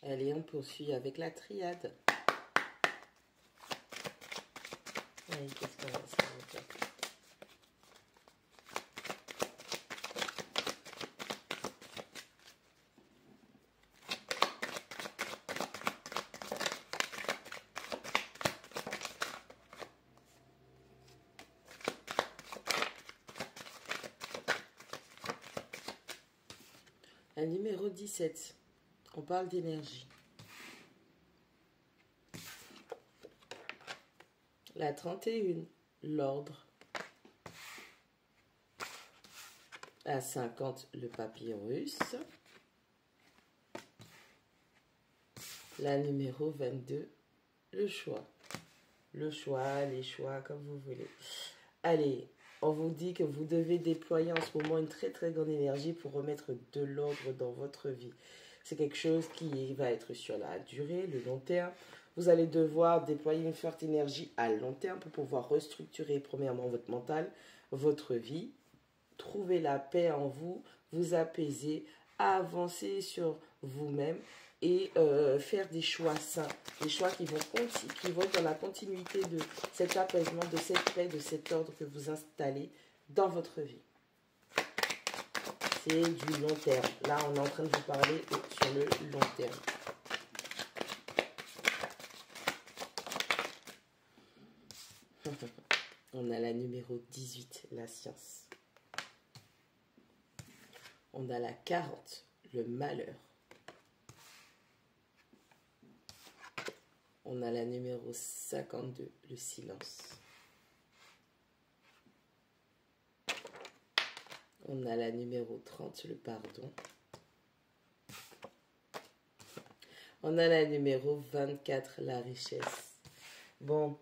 Allez, on poursuit avec la triade. Allez, qu'est-ce qu'on va faire? Un numéro 17. On parle d'énergie. La 31, l'ordre. La 50, le papyrus. La numéro 22, le choix. Le choix, les choix, comme vous voulez. Allez, on vous dit que vous devez déployer en ce moment une très très grande énergie pour remettre de l'ordre dans votre vie. C'est quelque chose qui va être sur la durée, le long terme. Vous allez devoir déployer une forte énergie à long terme pour pouvoir restructurer premièrement votre mental, votre vie, trouver la paix en vous, vous apaiser, avancer sur vous-même et faire des choix sains, des choix qui vont être dans la continuité de cet apaisement, de cette paix, de cet ordre que vous installez dans votre vie. C'est du long terme. Là, on est en train de vous parler sur le long terme. On a la numéro 18, la science. On a la 40, le malheur. On a la numéro 52, le silence. On a la numéro 30, le pardon. On a la numéro 24, la richesse. Bon,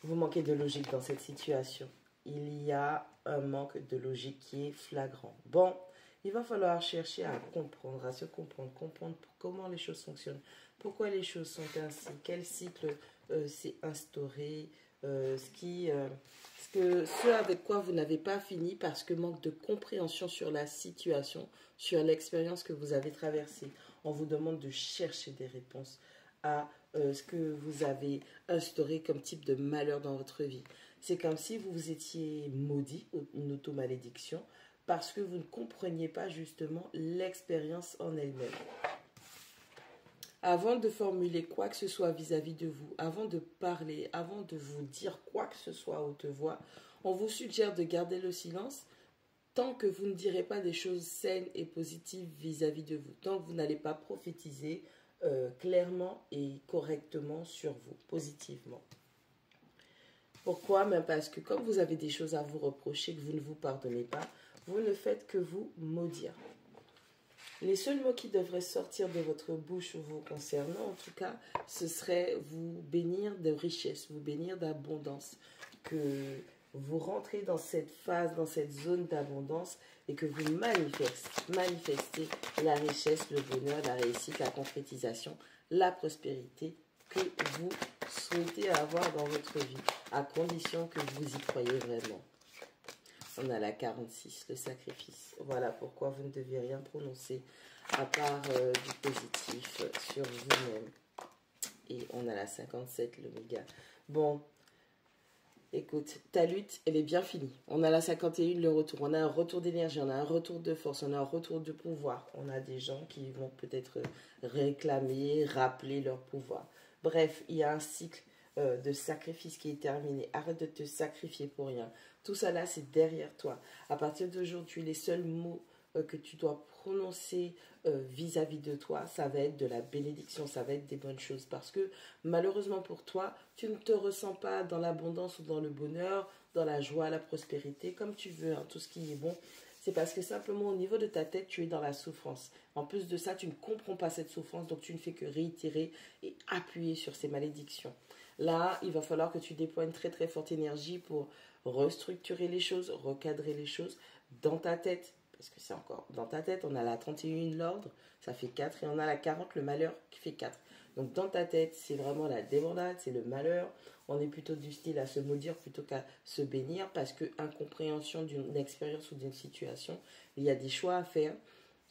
vous manquez de logique dans cette situation. Il y a un manque de logique qui est flagrant. Bon, il va falloir chercher à comprendre, à se comprendre, comprendre comment les choses fonctionnent, pourquoi les choses sont ainsi, quel cycle s'est instauré, ce avec quoi vous n'avez pas fini parce que manque de compréhension sur la situation, sur l'expérience que vous avez traversée. On vous demande de chercher des réponses à ce que vous avez instauré comme type de malheur dans votre vie. C'est comme si vous étiez maudit, une automalédiction, parce que vous ne compreniez pas justement l'expérience en elle-même. Avant de formuler quoi que ce soit vis-à-vis de vous, avant de parler, avant de vous dire quoi que ce soit à haute voix, on vous suggère de garder le silence tant que vous ne direz pas des choses saines et positives vis-à-vis de vous, tant que vous n'allez pas prophétiser clairement et correctement sur vous, positivement. Pourquoi? Même parce que comme vous avez des choses à vous reprocher que vous ne vous pardonnez pas, vous ne faites que vous maudire. Les seuls mots qui devraient sortir de votre bouche vous concernant, en tout cas, ce serait vous bénir de richesse, vous bénir d'abondance, que vous rentrez dans cette phase, dans cette zone d'abondance et que vous manifestez la richesse, le bonheur, la réussite, la concrétisation, la prospérité que vous souhaitez avoir dans votre vie, à condition que vous y croyez vraiment. On a la 46, le sacrifice. Voilà pourquoi vous ne devez rien prononcer à part du positif sur vous-même. Et on a la 57, l'oméga. Bon, écoute, ta lutte, elle est bien finie. On a la 51, le retour. On a un retour d'énergie, on a un retour de force, on a un retour de pouvoir. On a des gens qui vont peut-être réclamer, rappeler leur pouvoir. Bref, il y a un cycle de sacrifice qui est terminé. Arrête de te sacrifier pour rien. Tout ça là, c'est derrière toi. À partir d'aujourd'hui, les seuls mots que tu dois prononcer vis-à-vis de toi, ça va être de la bénédiction, ça va être des bonnes choses. Parce que malheureusement pour toi, tu ne te ressens pas dans l'abondance ou dans le bonheur, dans la joie, la prospérité, comme tu veux, hein, tout ce qui est bon. C'est parce que simplement au niveau de ta tête, tu es dans la souffrance. En plus de ça, tu ne comprends pas cette souffrance, donc tu ne fais que réitérer et appuyer sur ces malédictions. Là, il va falloir que tu déploies une très très forte énergie pour restructurer les choses, recadrer les choses dans ta tête. Parce que c'est encore dans ta tête, on a la 31, l'ordre, ça fait 4, et on a la 40, le malheur, qui fait 4. Donc dans ta tête, c'est vraiment la débandade, c'est le malheur. On est plutôt du style à se maudire plutôt qu'à se bénir, parce que incompréhension d'une expérience ou d'une situation, il y a des choix à faire.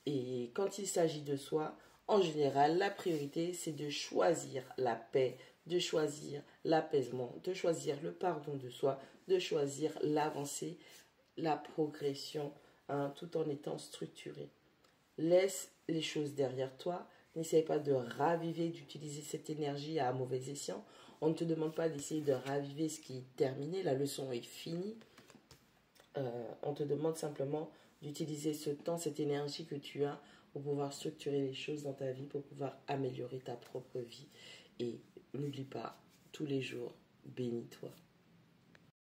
Et quand il s'agit de soi, En général, la priorité, c'est de choisir la paix, de choisir l'apaisement, de choisir le pardon de soi, de choisir l'avancée, la progression, hein, tout en étant structuré. Laisse les choses derrière toi. N'essaye pas de raviver, d'utiliser cette énergie à mauvais escient. On ne te demande pas d'essayer de raviver ce qui est terminé. La leçon est finie. On te demande simplement d'utiliser ce temps, cette énergie que tu as pour pouvoir structurer les choses dans ta vie, pour pouvoir améliorer ta propre vie. Et n'oublie pas, tous les jours, bénis-toi.